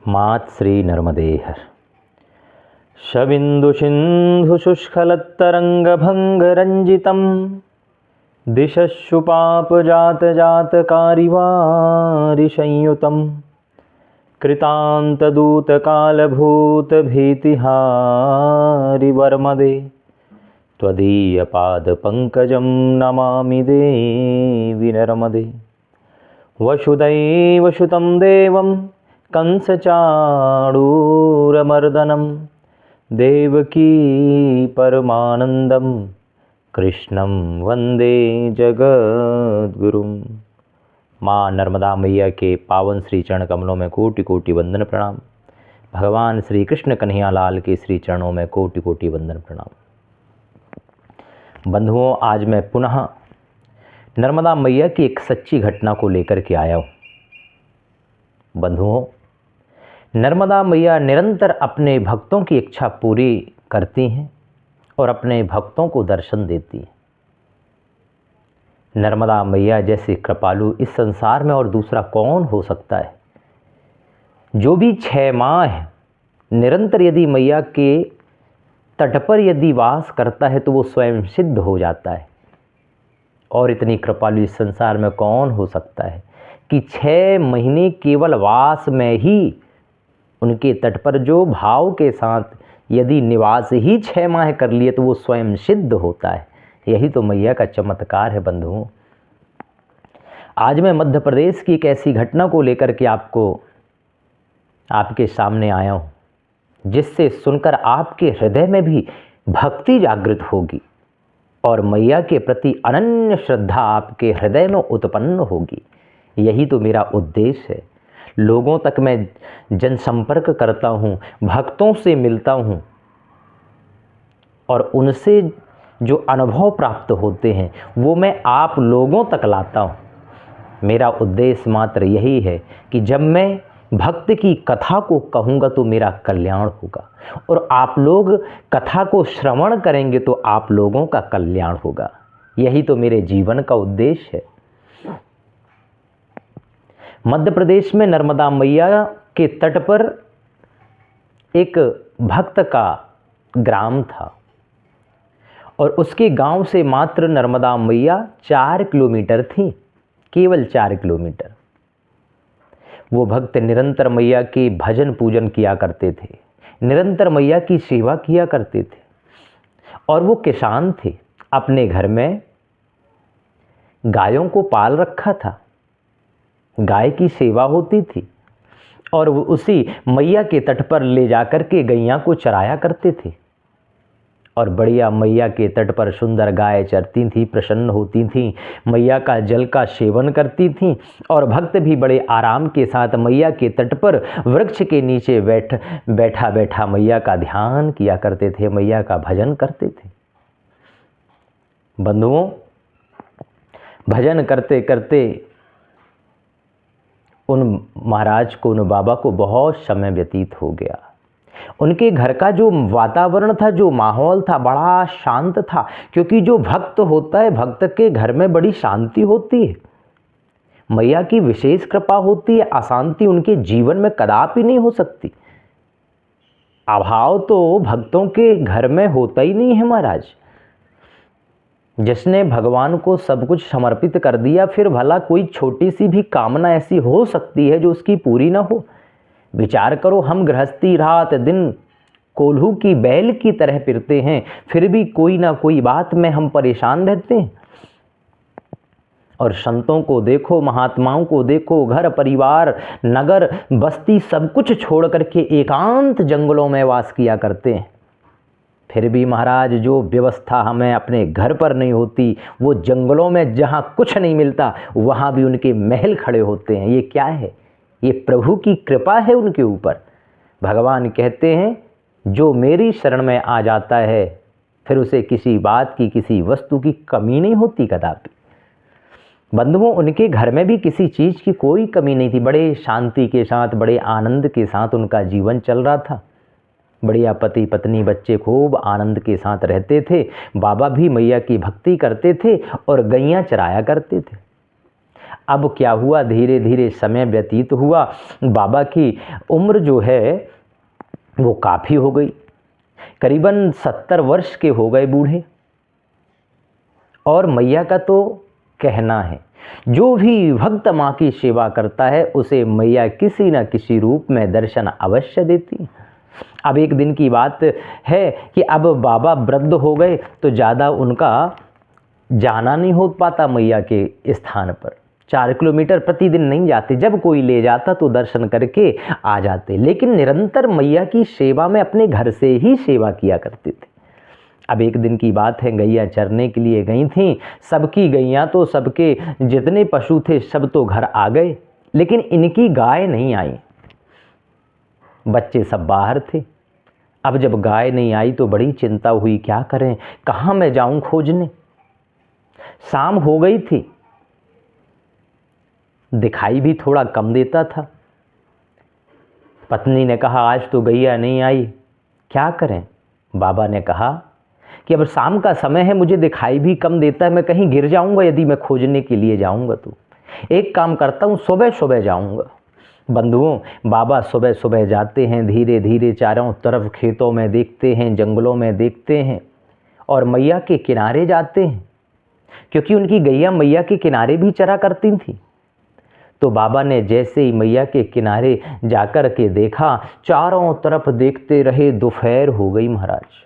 मातश्री नर्मदेहर शबिन्दुसिन्धुशुष्कलत्तरङ्गभङ्गरञ्जितं दिशश्रुपापजातजातकारिवारिसंयुतं कृतान्तदूतकालभूतभीतिहारिवर्मदे त्वदीयपादपङ्कजं नमामि देवि नर्मदे। वसुदैवसुतं देवं कंसचाणूरमर्दनं देवकी परमानन्दं कृष्णं वन्दे जगद्गुरुं। माँ नर्मदा मैया के पावन श्री चरण कमलों में कोटि कोटि वंदन प्रणाम। भगवान श्री कृष्ण कन्हैया लाल के श्री चरणों में कोटि कोटि वंदन प्रणाम। बंधुओं, आज मैं पुनः नर्मदा मैया की एक सच्ची घटना को लेकर के आया हूँ। बंधुओं, नर्मदा मैया निरंतर अपने भक्तों की इच्छा पूरी करती हैं और अपने भक्तों को दर्शन देती हैं। नर्मदा मैया जैसे कृपालु इस संसार में और दूसरा कौन हो सकता है। जो भी 6 माह निरंतर यदि मैया के तट पर यदि वास करता है तो वो स्वयं सिद्ध हो जाता है। और इतनी कृपालु इस संसार में कौन हो सकता है कि 6 महीने केवल वास में ही उनके तट पर जो भाव के साथ यदि निवास ही 6 माह कर लिए तो वो स्वयं सिद्ध होता है। यही तो मैया का चमत्कार है। बंधुओं, आज मैं मध्य प्रदेश की एक ऐसी घटना को लेकर के आपके सामने आया हूँ, जिससे सुनकर आपके हृदय में भी भक्ति जागृत होगी और मैया के प्रति अनन्य श्रद्धा आपके हृदय में उत्पन्न होगी। यही तो मेरा उद्देश्य है। लोगों तक मैं जनसंपर्क करता हूँ, भक्तों से मिलता हूँ और उनसे जो अनुभव प्राप्त होते हैं वो मैं आप लोगों तक लाता हूँ। मेरा उद्देश्य मात्र यही है कि जब मैं भक्त की कथा को कहूँगा तो मेरा कल्याण होगा और आप लोग कथा को श्रवण करेंगे तो आप लोगों का कल्याण होगा। यही तो मेरे जीवन का उद्देश्य है। मध्य प्रदेश में नर्मदा मैया के तट पर एक भक्त का ग्राम था और उसके गांव से मात्र नर्मदा मैया 4 किलोमीटर थी, केवल 4 किलोमीटर। वो भक्त निरंतर मैया के भजन पूजन किया करते थे, निरंतर मैया की सेवा किया करते थे और वो किसान थे। अपने घर में गायों को पाल रखा था, गाय की सेवा होती थी और वो उसी मैया के तट पर ले जाकर के गैया को चराया करते थे और बढ़िया मैया के तट पर सुंदर गाय चरती थी, प्रसन्न होती थी, मैया का जल का सेवन करती थी और भक्त भी बड़े आराम के साथ मैया के तट पर वृक्ष के नीचे बैठा बैठा मैया का ध्यान किया करते थे, मैया का भजन करते थे। बंधुओं, भजन करते करते उन महाराज को, उन बाबा को बहुत समय व्यतीत हो गया। उनके घर का जो वातावरण था, जो माहौल था, बड़ा शांत था, क्योंकि जो भक्त होता है, भक्त के घर में बड़ी शांति होती है, मैया की विशेष कृपा होती है। अशांति उनके जीवन में कदापि नहीं हो सकती। अभाव तो भक्तों के घर में होता ही नहीं है महाराज। जिसने भगवान को सब कुछ समर्पित कर दिया, फिर भला कोई छोटी सी भी कामना ऐसी हो सकती है जो उसकी पूरी ना हो। विचार करो, हम गृहस्थी रात दिन कोल्हू की बैल की तरह फिरते हैं, फिर भी कोई ना कोई बात में हम परेशान रहते हैं। और संतों को देखो, महात्माओं को देखो, घर परिवार नगर बस्ती सब कुछ छोड़ करके एकांत जंगलों में वास किया करते हैं। फिर भी महाराज जो व्यवस्था हमें अपने घर पर नहीं होती, वो जंगलों में जहाँ कुछ नहीं मिलता वहाँ भी उनके महल खड़े होते हैं। ये क्या है? ये प्रभु की कृपा है उनके ऊपर। भगवान कहते हैं, जो मेरी शरण में आ जाता है फिर उसे किसी बात की, किसी वस्तु की कमी नहीं होती कदापि। बंधुओं, उनके घर में भी किसी चीज़ की कोई कमी नहीं थी। बड़े शांति के साथ, बड़े आनंद के साथ उनका जीवन चल रहा था। बढ़िया पति पत्नी बच्चे खूब आनंद के साथ रहते थे। बाबा भी मैया की भक्ति करते थे और गैया चराया करते थे। अब क्या हुआ, धीरे धीरे समय व्यतीत हुआ, बाबा की उम्र जो है वो काफ़ी हो गई, करीबन 70 वर्ष के हो गए बूढ़े। और मैया का तो कहना है, जो भी भक्त माँ की सेवा करता है उसे मैया किसी न किसी रूप में दर्शन अवश्य देती। अब एक दिन की बात है कि अब बाबा वृद्ध हो गए तो ज़्यादा उनका जाना नहीं हो पाता मैया के स्थान पर। 4 किलोमीटर प्रतिदिन नहीं जाते, जब कोई ले जाता तो दर्शन करके आ जाते, लेकिन निरंतर मैया की सेवा में अपने घर से ही सेवा किया करते थे। अब एक दिन की बात है, गैया चरने के लिए गई थीं। सबकी गैया तो सबके जितने पशु थे सब तो घर आ गए, लेकिन इनकी गाय नहीं आई। बच्चे सब बाहर थे। अब जब गाय नहीं आई तो बड़ी चिंता हुई, क्या करें, कहाँ मैं जाऊं खोजने। शाम हो गई थी, दिखाई भी थोड़ा कम देता था। पत्नी ने कहा आज तो गैया नहीं आई, क्या करें। बाबा ने कहा कि अब शाम का समय है, मुझे दिखाई भी कम देता है, मैं कहीं गिर जाऊंगा यदि मैं खोजने के लिए जाऊंगा तो। एक काम करता हूँ, सुबह सुबह जाऊंगा। बंधुओं, बाबा सुबह सुबह जाते हैं, धीरे धीरे चारों तरफ खेतों में देखते हैं, जंगलों में देखते हैं और मैया के किनारे जाते हैं, क्योंकि उनकी गैया मैया के किनारे भी चरा करती थी। तो बाबा ने जैसे ही मैया के किनारे जाकर के देखा, चारों तरफ देखते रहे, दोपहर हो गई महाराज।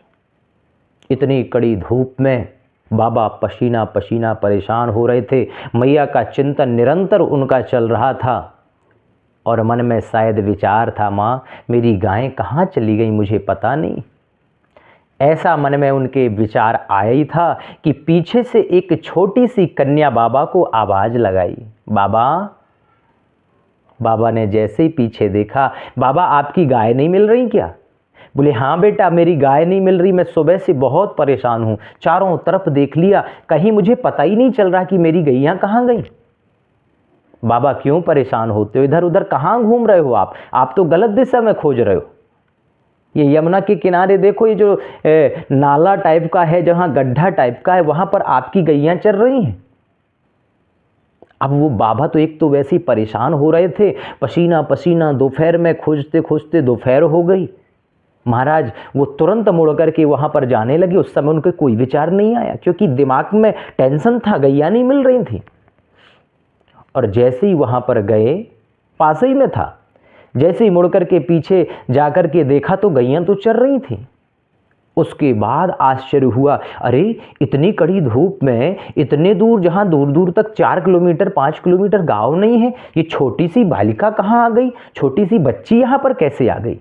इतनी कड़ी धूप में बाबा पसीना पसीना परेशान हो रहे थे। मैया का चिंतन निरंतर उनका चल रहा था और मन में शायद विचार था, माँ मेरी गायें कहाँ चली गई, मुझे पता नहीं। ऐसा मन में उनके विचार आया ही था कि पीछे से एक छोटी सी कन्या बाबा को आवाज़ लगाई, बाबा। बाबा ने जैसे ही पीछे देखा, बाबा आपकी गाय नहीं मिल रही क्या? बोले हाँ बेटा, मेरी गाय नहीं मिल रही, मैं सुबह से बहुत परेशान हूँ, चारों तरफ देख लिया, कहीं मुझे पता ही नहीं चल रहा कि मेरी गैया कहाँ गई। बाबा क्यों परेशान होते हो, इधर उधर कहाँ घूम रहे हो आप तो गलत दिशा में खोज रहे हो। ये यमुना के किनारे देखो, ये जो नाला टाइप का है, जहाँ गड्ढा टाइप का है, वहाँ पर आपकी गैयाँ चल रही हैं। अब वो बाबा तो एक तो वैसे ही परेशान हो रहे थे, पसीना पसीना, दोपहर में खोजते खोजते दोपहर हो गई। महाराज वो तुरंत मुड़ करके वहाँ पर जाने लगे। उस समय उनके कोई विचार नहीं आया, क्योंकि दिमाग में टेंशन था, गैया नहीं मिल रही थी। और जैसे ही वहाँ पर गए, पास ही में था, जैसे ही मुड़ करके पीछे जाकर के देखा तो गैया तो चल रही थी। उसके बाद आश्चर्य हुआ, अरे इतनी कड़ी धूप में इतने दूर, जहाँ दूर दूर तक 4 किलोमीटर 5 किलोमीटर गांव नहीं है, ये छोटी सी बालिका कहाँ आ गई, छोटी सी बच्ची यहाँ पर कैसे आ गई।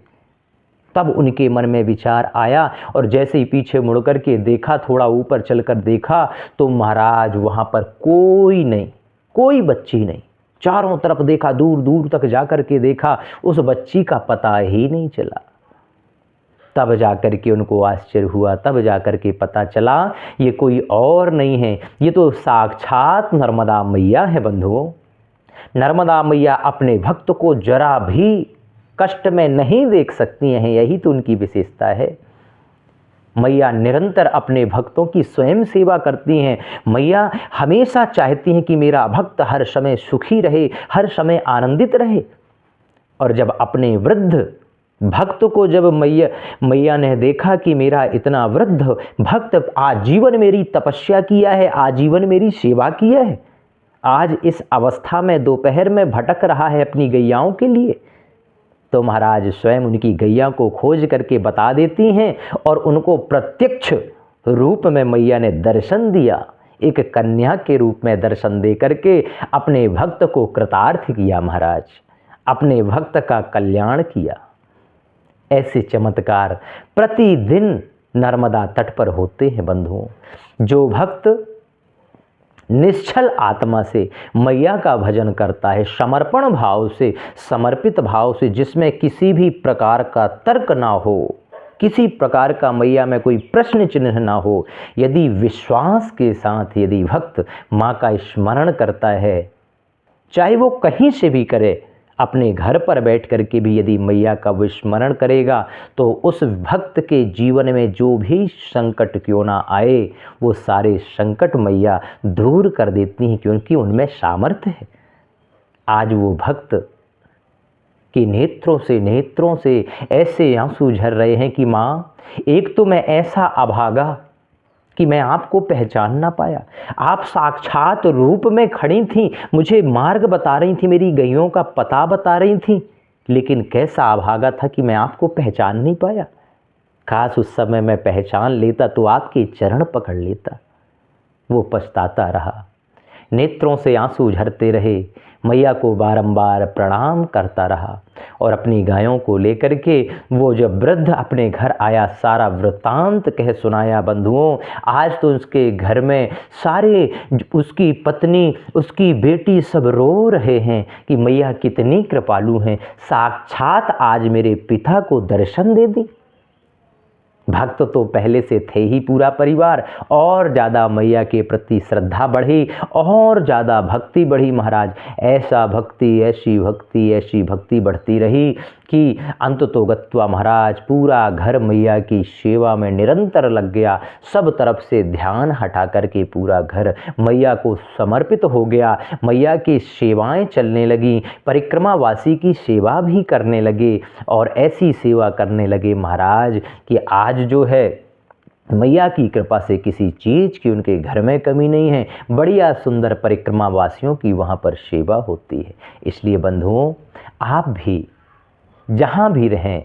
तब उनके मन में विचार आया और जैसे ही पीछे मुड़ करके देखा, थोड़ा ऊपर चलकर देखा तो महाराज वहाँ पर कोई नहीं, कोई बच्ची नहीं। चारों तरफ देखा, दूर दूर तक जाकर के देखा, उस बच्ची का पता ही नहीं चला। तब जाकर के उनको आश्चर्य हुआ, तब जाकर के पता चला ये कोई और नहीं है, ये तो साक्षात नर्मदा मैया है। बंधुओं, नर्मदा मैया अपने भक्त को जरा भी कष्ट में नहीं देख सकती हैं, यही तो उनकी विशेषता है। मैया निरंतर अपने भक्तों की स्वयं सेवा करती हैं। मैया हमेशा चाहती हैं कि मेरा भक्त हर समय सुखी रहे, हर समय आनंदित रहे। और जब अपने वृद्ध भक्त को जब मैया ने देखा कि मेरा इतना वृद्ध भक्त आजीवन मेरी तपस्या किया है, आजीवन मेरी सेवा किया है, आज इस अवस्था में दोपहर में भटक रहा है अपनी गैयाओं के लिए, तो महाराज स्वयं उनकी गैया को खोज करके बता देती हैं और उनको प्रत्यक्ष रूप में मैया ने दर्शन दिया। एक कन्या के रूप में दर्शन दे करके अपने भक्त को कृतार्थ किया महाराज, अपने भक्त का कल्याण किया। ऐसे चमत्कार प्रतिदिन नर्मदा तट पर होते हैं बंधुओं। जो भक्त निश्चल आत्मा से मैया का भजन करता है, समर्पण भाव से, समर्पित भाव से, जिसमें किसी भी प्रकार का तर्क ना हो, किसी प्रकार का मैया में कोई प्रश्न चिन्ह ना हो, यदि विश्वास के साथ यदि भक्त माँ का स्मरण करता है, चाहे वो कहीं से भी करे, अपने घर पर बैठ करके भी यदि मैया का विस्मरण करेगा, तो उस भक्त के जीवन में जो भी संकट क्यों ना आए, वो सारे संकट मैया दूर कर देती हैं, क्योंकि उनमें सामर्थ्य है। आज वो भक्त के नेत्रों से ऐसे आंसू झर रहे हैं कि माँ, एक तो मैं ऐसा अभागा कि मैं आपको पहचान ना पाया। आप साक्षात रूप में खड़ी थीं, मुझे मार्ग बता रही थी, मेरी गैयों का पता बता रही थी, लेकिन कैसा अभागा था कि मैं आपको पहचान नहीं पाया। काश उस समय मैं पहचान लेता तो आपके चरण पकड़ लेता। वो पछताता रहा, नेत्रों से आंसू झरते रहे, मैया को बारंबार प्रणाम करता रहा और अपनी गायों को लेकर के वो जब वृद्ध अपने घर आया, सारा वृत्तांत कह सुनाया। बंधुओं, आज तो उसके घर में सारे, उसकी पत्नी, उसकी बेटी सब रो रहे हैं कि मैया कितनी कृपालु हैं, साक्षात आज मेरे पिता को दर्शन दे दी। भक्त तो पहले से थे ही पूरा परिवार, और ज़्यादा मैया के प्रति श्रद्धा बढ़ी और ज़्यादा भक्ति बढ़ी महाराज। ऐसा भक्ति, ऐसी भक्ति बढ़ती रही कि अंत तो गत्वा महाराज पूरा घर मैया की सेवा में निरंतर लग गया। सब तरफ से ध्यान हटा करके पूरा घर मैया को समर्पित हो गया। मैया की सेवाएं चलने लगी, परिक्रमावासी की सेवा भी करने लगे और ऐसी सेवा करने लगे महाराज कि आज जो है मैया की कृपा से किसी चीज़ की उनके घर में कमी नहीं है। बढ़िया सुंदर परिक्रमावासियों की वहाँ पर सेवा होती है। इसलिए बंधुओं, आप भी जहाँ भी रहें,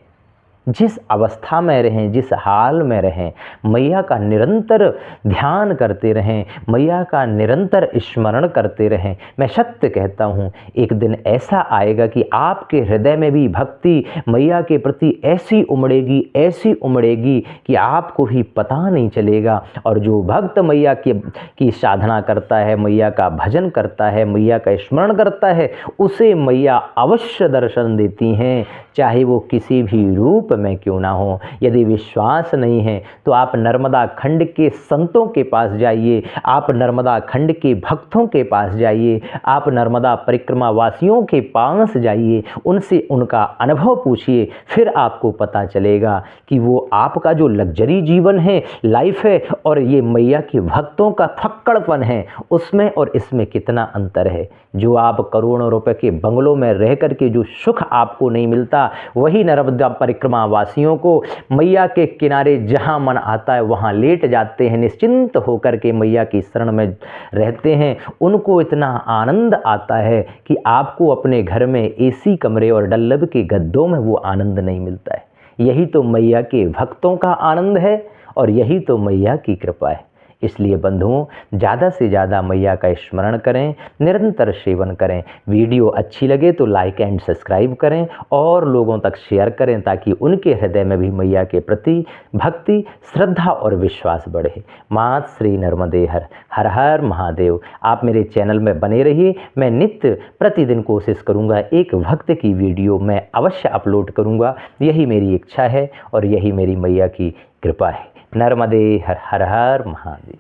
जिस अवस्था में रहें, जिस हाल में रहें, मैया का निरंतर ध्यान करते रहें, मैया का निरंतर स्मरण करते रहें। मैं सत्य कहता हूँ, एक दिन ऐसा आएगा कि आपके हृदय में भी भक्ति मैया के प्रति ऐसी उमड़ेगी कि आपको भी पता नहीं चलेगा। और जो भक्त मैया की साधना करता है, मैया का भजन करता है, मैया का स्मरण करता है, उसे मैया अवश्य दर्शन देती हैं, चाहे वो किसी भी रूप में क्यों ना हो। यदि विश्वास नहीं है तो आप नर्मदा खंड के संतों के पास जाइए, आप नर्मदा खंड के भक्तों के पास जाइए, आप नर्मदा परिक्रमा वासियों के पास जाइए, उनसे उनका अनुभव पूछिए, फिर आपको पता चलेगा कि वो आपका जो लग्जरी जीवन है, लाइफ है, और ये मैया के भक्तों का थक्कड़पन है, उसमें और इसमें कितना अंतर है। जो आप करोड़ों रुपए के बंगलों में रह करके जो सुख आपको नहीं मिलता, वही नर्मदा परिक्रमा वासियों को मैया के किनारे जहां मन आता है वहां लेट जाते हैं, निश्चिंत होकर के मैया की शरण में रहते हैं, उनको इतना आनंद आता है कि आपको अपने घर में एसी कमरे और डल्लब के गद्दों में वो आनंद नहीं मिलता है। यही तो मैया के भक्तों का आनंद है और यही तो मैया की कृपा है। इसलिए बंधुओं, ज़्यादा से ज़्यादा मैया का स्मरण करें, निरंतर सेवन करें। वीडियो अच्छी लगे तो लाइक एंड सब्सक्राइब करें और लोगों तक शेयर करें ताकि उनके हृदय में भी मैया के प्रति भक्ति, श्रद्धा और विश्वास बढ़े। मात श्री नर्मदे हर हर महादेव। आप मेरे चैनल में बने रहिए। मैं नित्य प्रतिदिन कोशिश करूँगा एक भक्त की वीडियो मैं अवश्य अपलोड करूँगा। यही मेरी इच्छा है और यही मेरी मैया की कृपा है। नर्मदे हर हर महादेव।